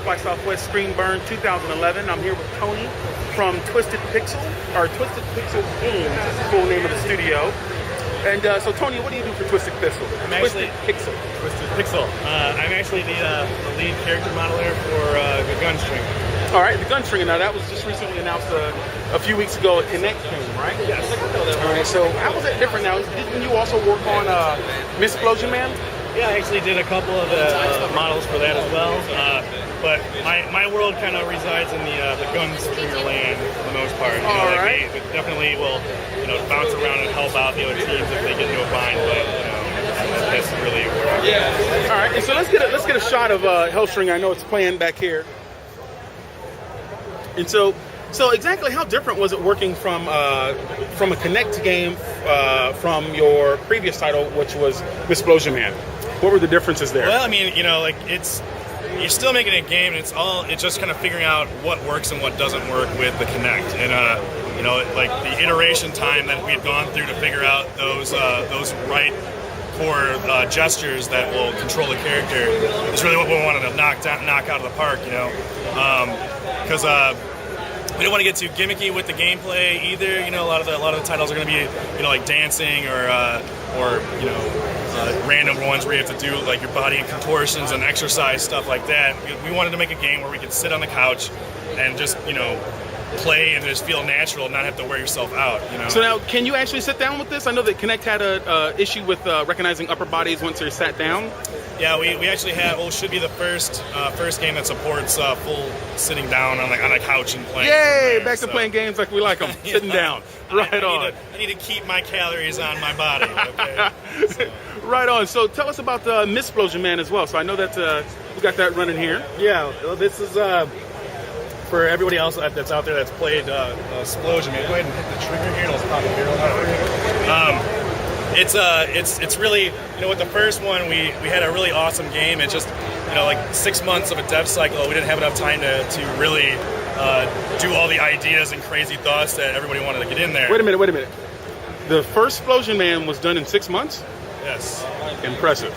by Southwest Screenburn 2011. I'm here with Tony from Twisted Pixel, or Twisted Pixel Games is the full name of the studio. And so Tony, what do you do for Twisted Pixel? I'm actually Twisted Pixel. I'm actually the lead character modeler for the Gunstring. All right, the Gunstring. Now that was just recently announced a few weeks ago at Connect game, right? Yes. All right. So how was that different? Now, didn't you also work on Missplosion Man? Yeah, I actually did a couple of the models for that as well. But my world kind of resides in the Gunstringer land for the most part. All right. We definitely will, bounce around and help out the other teams if they get into a bind. But that's really where I'm at. All right. And so let's get a shot of Hellstring. I know it's playing back here. And so exactly how different was it working from a Connect game from your previous title, which was Missplosion Man? What were the differences there? Well, I mean, you're still making a game, and it's just kind of figuring out what works and what doesn't work with the Connect, and like the iteration time that we've gone through to figure out those right core gestures that will control the character is really what we wanted to knock out of the park, because we don't want to get too gimmicky with the gameplay either. A lot of the titles are going to be like dancing or random ones where you have to do like your body and contortions and exercise stuff like that. We wanted to make a game where we could sit on the couch and just play and just feel natural and not have to wear yourself out. So now, can you actually sit down with this? I know that Connect had a issue with recognizing upper bodies once they're sat down. Yeah, we actually have. Well, should be the first game that supports full sitting down on a couch and playing. Yay! Back to playing games like we like them, sitting down. Right on. I need to keep my calories on my body. Okay. So. Right on. So tell us about the Missplosion Man as well. So I know that we got that running here. Yeah. Well, this is for everybody else that's out there that's played Splosion Man. Go ahead and hit the trigger here, and let's pop the barrel. It's really, with the first one we had a really awesome game. It's just like 6 months of a dev cycle. We didn't have enough time to really do all the ideas and crazy thoughts that everybody wanted to get in there. Wait a minute. The first Splosion Man was done in 6 months? Yes. Impressive.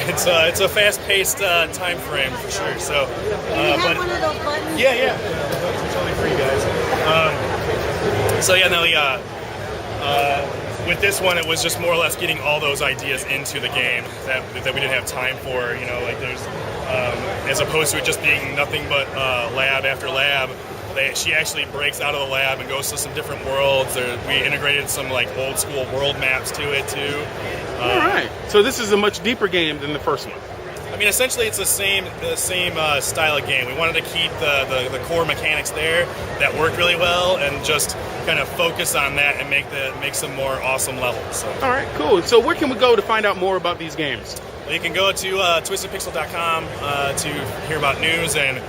It's a fast-paced time frame for sure. So, Can you have one of those buttons? Yeah. It's totally for you guys. So yeah, no, with this one, it was just more or less getting all those ideas into the game that we didn't have time for. Like there's, as opposed to it just being nothing but lab after lab. She actually breaks out of the lab and goes to some different worlds. We integrated some like old school world maps to it too. All right. So this is a much deeper game than the first one. I mean, essentially, it's the same style of game. We wanted to keep the core mechanics there that work really well, and just kind of focus on that and make some more awesome levels. So. All right, cool. So where can we go to find out more about these games? Well, you can go to twistedpixel.com to hear about news, and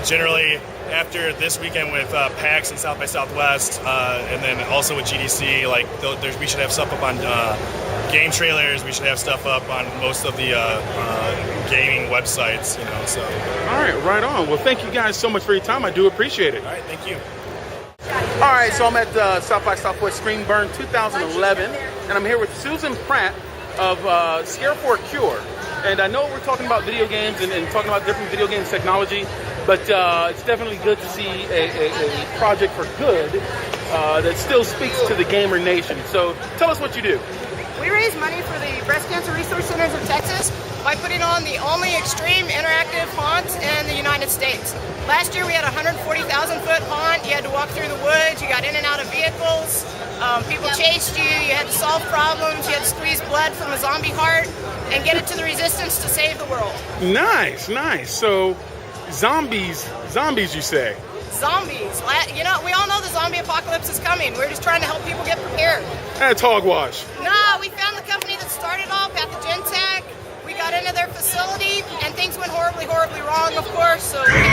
generally after this weekend with PAX and South by Southwest, and then also with GDC, we should have stuff up on game trailers. We should have stuff up on most of the gaming websites, So. All right on. Well, thank you guys so much for your time. I do appreciate it. All right, thank you. All right, so I'm at South by Southwest Screenburn 2011, and I'm here with Susan Pratt of Scare for a Cure. And I know we're talking about video games and talking about different video games technology, but it's definitely good to see a project for good that still speaks to the gamer nation. So tell us what you do. We raise money for the Breast Cancer Resource Centers of Texas by putting on the only extreme interactive haunt in the United States. Last year we had a 140,000-foot haunt. You had to walk through the woods, you got in and out of vehicles, people chased you, you had to solve problems, you had to squeeze blood from a zombie heart and get it to the resistance to save the world. Nice. So zombies you say? Zombies. We all know the zombie apocalypse is coming. We're just trying to help people get prepared. That's hogwash. No, we found the company that started all, Pathogen Tech. We got into their facility, and things went horribly, horribly wrong, of course, so we're